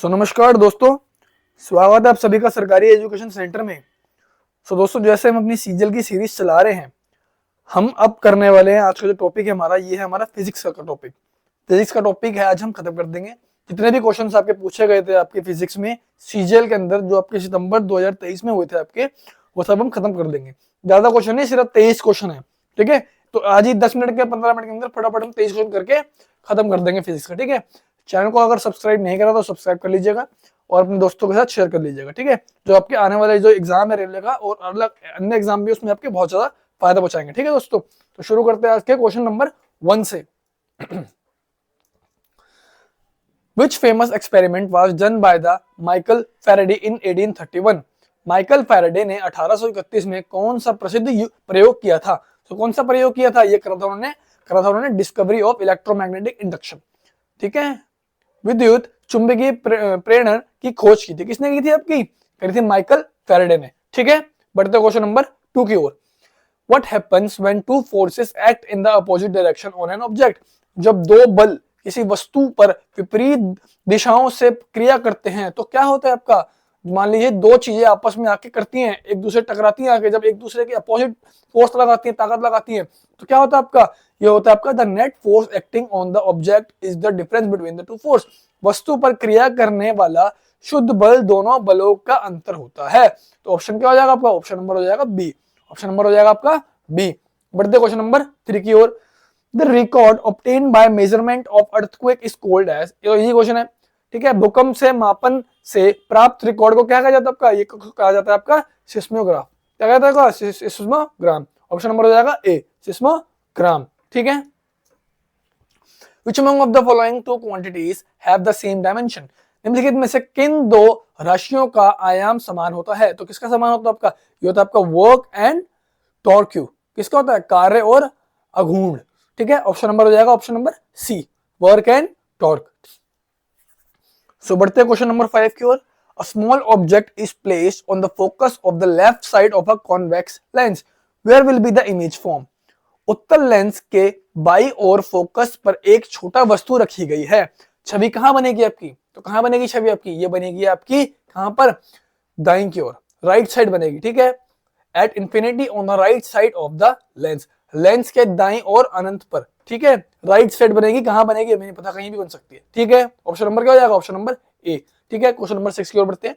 नमस्कार दोस्तों, स्वागत है आप सभी का सरकारी एजुकेशन सेंटर में। दोस्तों, जैसे हम अपनी सीजल की सीरीज चला रहे हैं, हम अब करने वाले हैं। आज का जो टॉपिक है हमारा, ये है हमारा फिजिक्स का टॉपिक। फिजिक्स का टॉपिक है, आज हम खत्म कर देंगे जितने भी क्वेश्चंस आपके पूछे गए थे आपके फिजिक्स में सीजीएल के अंदर, जो आपके सितंबर 2023 में हुए थे आपके, वो सब हम खत्म कर देंगे। ज्यादा क्वेश्चन नहीं, सिर्फ 23 क्वेश्चन है। ठीक है, तो आज ही 10 मिनट के 15 मिनट के अंदर फटाफट हम 23 क्वेश्चन करके खत्म कर देंगे फिजिक्स का। ठीक है, चैनल को अगर सब्सक्राइब नहीं करा तो सब्सक्राइब कर लीजिएगा और अपने दोस्तों के साथ शेयर कर लीजिएगा। ठीक है, जो आपके आने वाले जो एग्जाम है रेलवे का और अलग अन्य एग्जाम भी, उसमें आपके बहुत ज्यादा फायदा पहुंचाएंगे। ठीक है दोस्तों, तो शुरू करते हैं आज के क्वेश्चन नंबर 1 से। Which famous experiment was done by the Michael Faraday in 1831? Michael Faraday ने 1831 में कौन सा प्रसिद्ध प्रयोग किया था? तो कौन सा प्रयोग किया था? ये करा था उन्होंने डिस्कवरी ऑफ इलेक्ट्रोमैग्नेटिक इंडक्शन। ठीक है, विद्युत चुंबकीय प्रेरण की खोज की थी। किसने की थी? आपकी करी थी माइकल फैराडे ने। ठीक है, बढ़ते क्वेश्चन नंबर 2 की ओर। What happens when two forces act in the opposite direction on an object? जब दो बल किसी वस्तु पर विपरीत दिशाओं से क्रिया करते हैं तो क्या होता है आपका? मान लीजिए दो चीजें आपस में आके करती हैं, एक दूसरे टकराती हैं आके, जब एक दूसरे के अपोजिट फोर्स लगाती हैं, ताकत लगाती हैं, तो क्या होता है आपका? ये होता है आपका the net force acting on the object is the difference between the two force. वस्तु पर क्रिया करने वाला शुद्ध बल दोनों बलों का अंतर होता है। तो ऑप्शन क्या हो जाएगा आपका? ऑप्शन नंबर हो जाएगा बी। ऑप्शन नंबर हो जाएगा आपका बी। बढ़ते क्वेश्चन नंबर 3 की ओर। The record obtain by measurement of earthquake is called age, ये क्वेश्चन है। ठीक है, भूकंप से मापन से प्राप्त रिकॉर्ड को क्या कहा जाता है आपका? ये कहा जाता है आपका सिस्मोग्राफ। क्या कहता है आपका? सिस्मोग्राम। ऑप्शन नंबर हो जाएगा ए, सिस्मोग्राम। ठीक है, which among of the following two quantities have the same dimension? निम्नलिखित में से किन दो राशियों का आयाम समान होता है? तो किसका समान होता है आपका? ये होता है आपका वर्क एंड टॉर्क। किसका होता है? कार्य और आघूर्ण। ठीक है, ऑप्शन नंबर हो जाएगा option number C, work and torque. So बढ़ते हैं क्वेश्चन नंबर 5 की ओर। A small object is placed on the focus of the left side of a convex lens, where will be the image form? उत्तल lens के बाई ओर focus पर एक छोटा वस्तु रखी गई है, छवि कहां बनेगी आपकी? तो कहां बनेगी छवि आपकी? ये बनेगी आपकी कहां पर? दाईं की ओर, राइट साइड बनेगी। ठीक है, at infinity on the right side of the lens, lens के दाईं और अनंत पर। ठीक है, राइट साइड बनेगी। कहां बनेगी हमें नहीं पता, कहीं भी बन सकती है। ठीक है, ऑप्शन नंबर क्या हो जाएगा? Option number A. ठीक है, क्वेश्चन नंबर 6 की ओर बढ़ते हैं।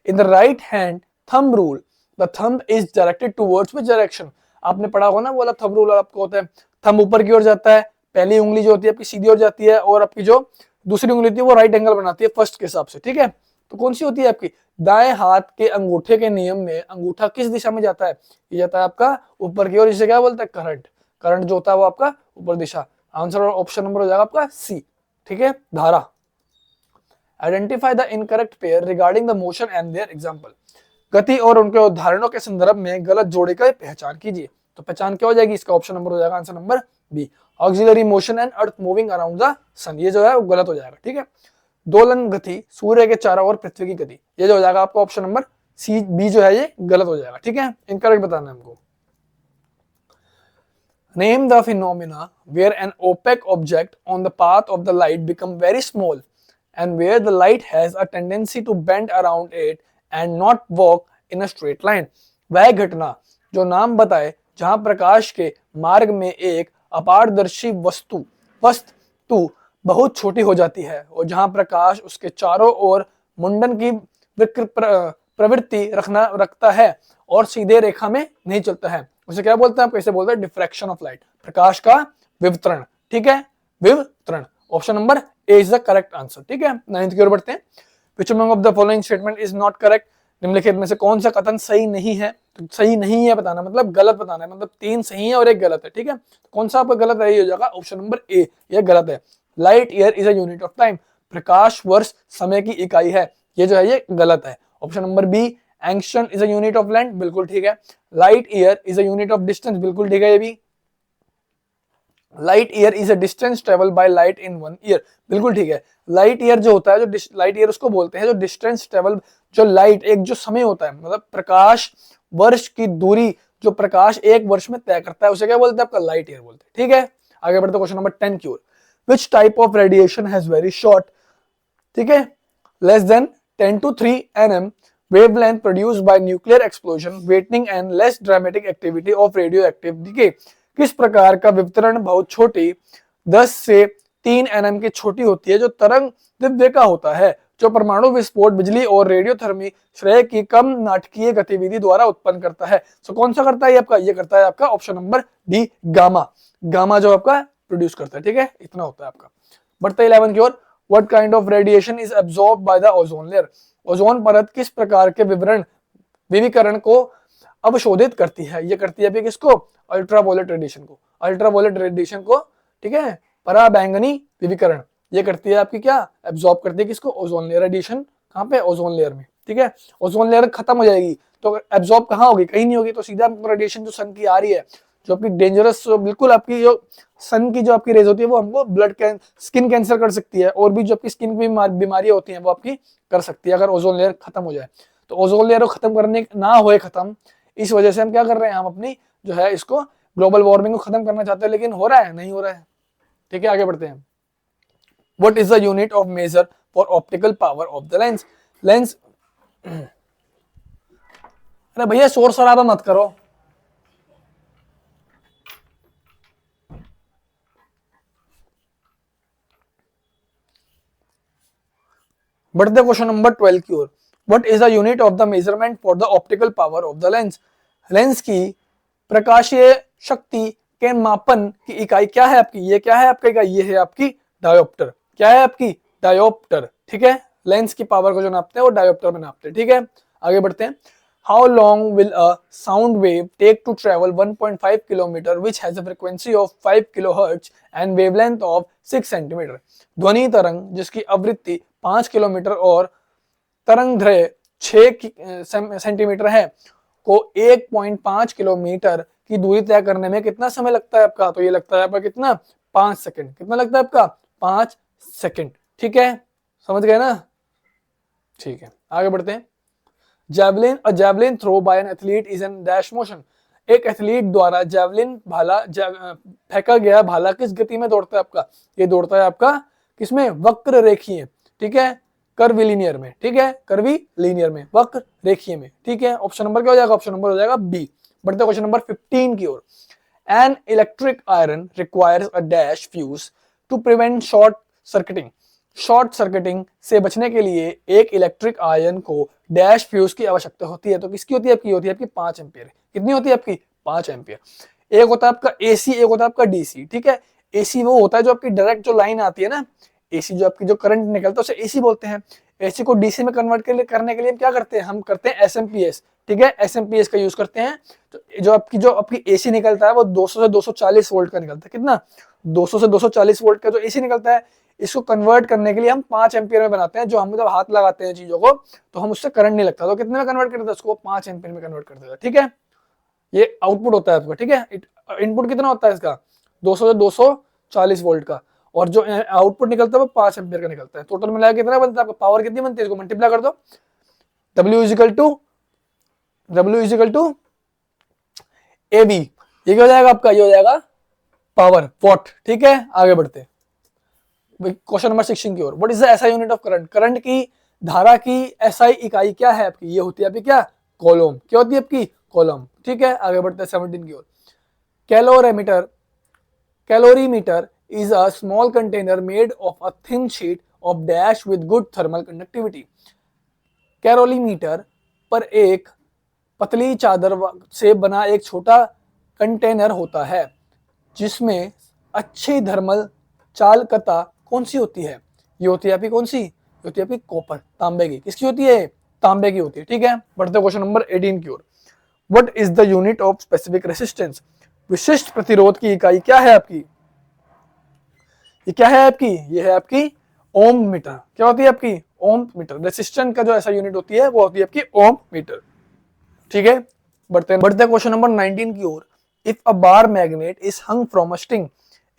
In the right hand thumb rule, the thumb is directed towards which direction? आपने पढ़ा होगा ना, बोला थंब रूल आपको होता है, थंब ऊपर की ओर जाता है, पहली उंगली जो होती है आपकी सीधी ओर जाती है और आपकी जो दूसरी उंगली होती है वो राइट एंगल बनाती है फर्स्ट के हिसाब से। ठीक है, तो कौन सी होती है आपकी? दाएं हाथ के अंगूठे के नियम में अंगूठा किस दिशा में जाता है? ये जाता है आपका ऊपर की ओर। इसे क्या बोलते हैं? करंट। करंट जो होता है वो आपका ऊपर दिशा। आंसर ऑप्शन नंबर हो जाएगा आपका सी। ठीक है, धारा। Identify the incorrect pair regarding the motion and their example. गति और उनके उदाहरणों के संदर्भ में गलत जोड़े का पहचान कीजिए। तो पहचान क्या हो जाएगी? इसका ऑप्शन नंबर हो जाएगा answer number B, auxiliary motion and earth moving around the sun. ये जो है वो गलत हो जाएगा। ठीक है, दोलन गति, सूर्य के चारों ओर पृथ्वी की गति, ये जो हो जाएगा आपका ऑप्शन नंबर सी, बी जो है ये गलत हो जाएगा। ठीक है, इनकरेक्ट बताना है हमको। Name the phenomena where an opaque object on the path of the light become very small and where the light has a tendency to bend around it and not walk in a straight line। वह घटना जो नाम बताए जहां प्रकाश के मार्ग में एक अपारदर्शी वस्तु बहुत छोटी हो जाती है और जहां प्रकाश उसके चारों ओर मुंडन की प्रवृत्ति रखता है और सीधे रेखा में नहीं चलता है, उसे क्या बोलते हैं? आप कैसे बोलते हैं? डिफ्रैक्शन ऑफ लाइट, प्रकाश का विवर्तन। ठीक है, विवर्तन। Option number A is the correct answer. ठीक है, 9th की ओर बढ़ते हैं। Which among of the following statement is not correct? निम्नलिखित में से कौन सा कथन सही नहीं है? तो सही नहीं है बताना मतलब गलत बताना है, मतलब 3 सही है और 1 गलत है। ठीक है, तो कौन सा आपका गलत है? ये हो जाएगा ऑप्शन नंबर ए, ये गलत है। Light year is a unit of time, प्रकाश वर्ष समय की इकाई है, ये जो है ये गलत है। Option number B, angstrom is a unit of length, बिल्कुल ठीक है। Light year is a unit of distance, बिल्कुल ठीक है ये भी। Light year is a distance travel by light in 1 year, बिल्कुल ठीक है। लाइट ईयर जो होता है, जो लाइट ईयर उसको बोलते हैं जो डिस्टेंस ट्रेवल, जो लाइट एक जो समय होता है, मतलब प्रकाश वर्ष की दूरी जो प्रकाश एक वर्ष में तय करता है, उसे क्या बोलते हैं? आपका लाइट ईयर बोलते हैं। ठीक है, आगे बढ़ते क्वेश्चन नंबर 10 की ओर। Which type of radiation has very short, ठीक है, less than 10 to 3 nm wavelength produced by nuclear explosion, weighting and less dramatic activity of radioactive decay। किस प्रकार का विवर्तन बहुत छोटी 10 से 3 nm की छोटी होती है जो तरंग दैर्ध्य का होता है, जो परमाणु विस्फोट, बिजली और रेडियोथर्मी श्रेय की कम नाटकीय गतिविधि द्वारा उत्पन्न करता है। सो कौन सा करता है आपका? ये करता है आपका option number D, gamma. Gamma जो आपका प्रोड्यूस करता है, ठीक है, इतना होता है आपका। बढ़ते 11 की ओर। What kind of radiation is absorbed by the ozone layer? Ozone परत किस प्रकार के विकिरण को अवशोषित करती है? ये करती है किसको? अल्ट्रावायलेट रेडिएशन को। अल्ट्रावायलेट रेडिएशन को, ठीक है, पराबैंगनी विकिरण ये करती है आपकी क्या? एब्जॉर्ब करती है किसको? Ozone layer. रेडिएशन कहाँ पे? ओजोन लेयर में, ठीक है। ओजोन लेयर खत्म हो जाएगी तो एब्जॉर्ब कहाँ होगी? कहीं नहीं होगी, तो सीधा रेडिएशन जो सन की आ रही है, जो आपकी डेंजरस, बिल्कुल आपकी जो सन की जो आपकी रेज होती है वो हमको स्किन कैंसर कर सकती है, और भी जो आपकी स्किन की बीमारियां होती हैं वो आपकी कर सकती है अगर ओजोन लेयर खत्म हो जाए। तो ओजोन लेयर को खत्म करने ना होए खत्म, इस वजह से हम क्या कर रहे हैं? हम अपनी जो है इसको ग्लोबल वार्मिंग को खत्म करना चाहते हैं, लेकिन हो रहा है? नहीं हो रहा है, ठीक है। आगे बढ़ते हैं। What is the unit of measure for optical power of the lens? Lens, अरे भैया शोर शराबा मत करो। बढ़ते क्वेश्चन नंबर 12 की ओर। What is the unit of the measurement for the optical power of the lens? Lens की प्रकाशीय शक्ति के मापन की इकाई क्या है आपकी? ये क्या है आपका इकाई? ये है आपकी डायोप्टर। क्या है आपकी? डायोप्टर, ठीक है। लेंस की पावर को जो नापते हैं वो डायोप्टर में नापते हैं, ठीक है। आगे बढ़ते हैं। How long will a sound wave take to travel 1.5 kilometer which has a frequency of 5 kilohertz and wavelength of 6 centimeter? ध्वनि तरंग जिसकी आवृत्ति 5 किलोमीटर और तरंगदैर्घ्य 6 सेंटीमीटर है को 1.5 किलोमीटर की दूरी तय करने में कितना समय लगता है आपका? तो ये लगता है आपका कितना? 5 सेकंड। कितना लगता है आपका? 5 सेकंड, ठीक है। समझ गए ना? ठीक है, आगे बढ़ते हैं। Javelin throw by an athlete is an dash motion. एक एथलीट द्वारा जैवलिन भाला फेंका गया भाला किस गति में दौड़ता है आपका? ये दौड़ता है आपका किसमें? वक्र रेखीय, ठीक है, कर्विलिनियर में, ठीक है, कर्विलिनियर में, वक्र रेखीय में, ठीक है। ऑप्शन नंबर क्या हो जाएगा? ऑप्शन नंबर हो जाएगा बी। बढ़ते क्वेश्चन नंबर 15 की ओर। An electric iron requires a dash fuse to prevent short circuiting. Short circuiting से बचने के लिए एक इलेक्ट्रिक आयरन को डैश फ्यूज की आवश्यकता होती है। तो किसकी होती है आपकी? होती है आपकी 5 एम्पियर। कितनी होती है आपकी? 5 एम्पियर। एक होता है आपका एसी, एक होता है आपका डीसी, ठीक है। एसी वो होता है जो आपकी डायरेक्ट जो लाइन आती है ना, एसी जो आपकी जो करंट निकलता है उसे एसी बोलते हैं। एसी को डीसी में कन्वर्ट करने के लिए हम क्या करते हैं? हम करते हैं एसएमपीएस, ठीक है, एसएमपीएस का यूज करते हैं। तो जो आपकी एसी निकलता है वो 200 से 240 वोल्ट का निकलता है। कितना? 200 से 240 वोल्ट का जो एसी निकलता है, इसको कन्वर्ट करने के लिए हम 5 एम्पियर में बनाते हैं। जो हम जब हाथ लगाते हैं चीजों को तो हम उससे करंट नहीं लगता, तो कितने में कन्वर्ट करते हैं? उसको 5 एम्पियर में कन्वर्ट कर देता है, ठीक है। ये आउटपुट होता है आपका, ठीक है। इनपुट कितना होता है इसका? 200 से 240 वोल्ट का, और जो आउटपुट निकलता है वो 5 एम्पियर का निकलता है। टोटल मिलाकर कितना बनता है आपका? पावर कितनी बनती है? इसको मल्टीप्लाई कर दो। W is equal to AB। ये क्या हो जाएगा आपका? ये हो जाएगा पावर, वॉट, ठीक है। आगे बढ़ते क्वेश्चन नंबर 16 की ओर। What is the SI unit of current? Current की धारा की एसआई इकाई क्या है आपकी? ये होती है आपकी क्या? कॉलम। क्या होती है आपकी? कॉलम, ठीक है। आगे बढ़ते हैं 17 की ओर। Calorimeter is a small container made of a thin sheet of dash with good thermal conductivity। Calorimeter पर एक पतली चादर से बना एक छोटा कंटेनर होता है जिसमें अच्छी थर्मल चालकता कौन सी होती है? ये होती है आपकी कौन सी? ये होती है आपकी कॉपर, तांबे की। किसकी होती है? तांबे की होती है, ठीक है। बढ़ते क्वेश्चन नंबर 18 की ओर। What is the unit of specific resistance? विशिष्ट प्रतिरोध की इकाई क्या है आपकी? ये क्या है आपकी? ये है आपकी ओम मीटर। क्या होती है आपकी? ओम मीटर। रेसिस्टेंस का जो ऐसा यूनिट होती है वो होती है आपकी ओम मीटर, ठीक है। बढ़ते क्वेश्चन नंबर 19 की ओर। If a bar magnet is hung from a string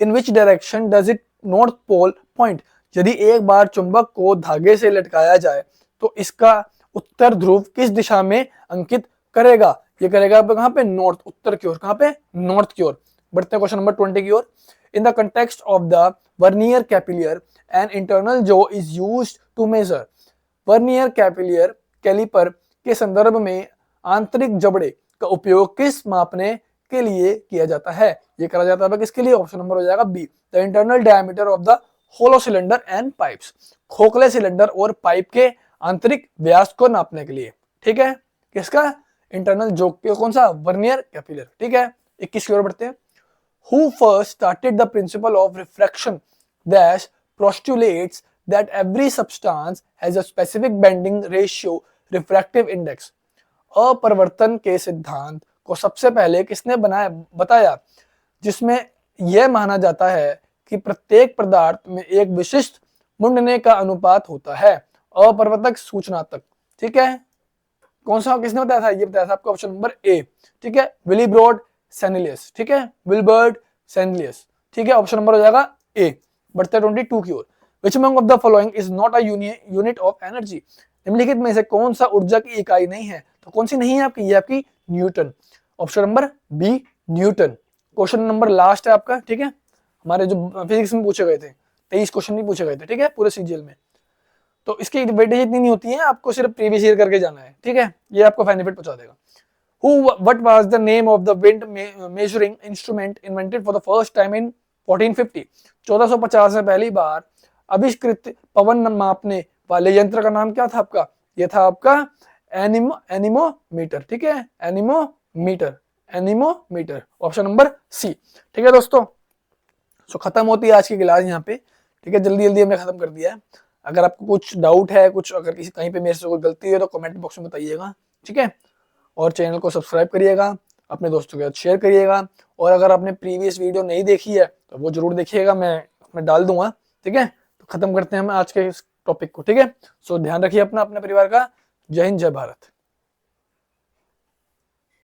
in which direction does it north pole point? यदि एक बार चुंबक को धागे से लटकाया जाए तो इसका उत्तर ध्रुव किस दिशा में अंकित करेगा? ये करेगा कहां पे? नॉर्थ, उत्तर की ओर। कहां पे? नॉर्थ की ओर। बढ़ते क्वेश्चन नंबर 20 की ओर। In the context of the vernier capillary, an internal jaw is used to measure। Vernier कैपिलियर कैलिपर के संदर्भ में आंतरिक जबड़े का उपयोग किस मापने के लिए किया जाता है? ये करा जाता है किसके लिए? ऑप्शन नंबर हो जाएगा B, the internal diameter of the hollow cylinder and pipes, खोखले सिलेंडर और पाइप के आंतरिक व्यास को नापने के लिए। ठीक है, किसका? इंटरनल जोक, कौन सा? वर्नियर कैपिलर। ठीक है, 21 की ओर बढ़ते हैं। Who first started the principle of refraction that postulates that every substance has a specific bending ratio refractive index? अपरिवर्तन के सिद्धांत को सबसे पहले किसने बताया, जिसमें यह माना जाता है कि प्रत्येक पदार्थ में एक विशिष्ट मुंडने का अनुपात होता है, अपरिवर्तक सूचनात्मक। ठीक है, कौन सा, किसने बताया था? ये बताया था आपको ऑप्शन नंबर ए। ठीक है, विलीब्रोड सेनिलियस। ठीक है, विलबर्ट सेनिलियस। ठीक है, ऑप्शन नंबर हो जाएगा ए। बढ़ते 22 की ओर। Which among of the following is not a unit of energy? निम्नलिखित में से कौन सा ऊर्जा की इकाई नहीं है? तो कौन सी नहीं है आपकी? ये आपकी newton. Option number B, newton. Question number last है आपका। ठीक है, हमारे जो फिजिक्स में पूछे गए थे 23 क्वेश्चन नहीं पूछे गए थे। ठीक है, पूरे सीजीएल में। तो इसकी वेटेज इतनी नहीं होती है, आपको सिर्फ प्रीवियस ईयर करके जाना है। ठीक है, ये आपको बेनिफिट पहुंचा देगा। What was the name of the wind measuring instrument invented for the first time in 1450? 1450 में पहली बार आविष्कृत पवन मापने वाले यंत्र का नाम क्या था आपका? ये था आपका एनीमोमीटर। ठीक है, एनीमोमीटर, ऑप्शन नंबर सी। ठीक है दोस्तों, सो खत्म होती है आज की क्लास यहाँ पे। ठीक है, जल्दी जल्दी हमने खत्म कर दिया है। अगर आपको कुछ डाउट है, कुछ अगर किसी कहीं पे मेरे से कोई गलती है तो कमेंट बॉक्स में बताइएगा। ठीक है, और चैनल को सब्सक्राइब करिएगा, अपने दोस्तों के साथ शेयर करिएगा, और अगर आपने प्रीवियस वीडियो नहीं देखी है तो वो जरूर देखिएगा, मैं डाल दूंगा। ठीक है, तो खत्म करते हैं हम आज के इस टॉपिक को। ठीक है, सो ध्यान रखिए अपना, अपने परिवार का। जय हिंद, जय भारत।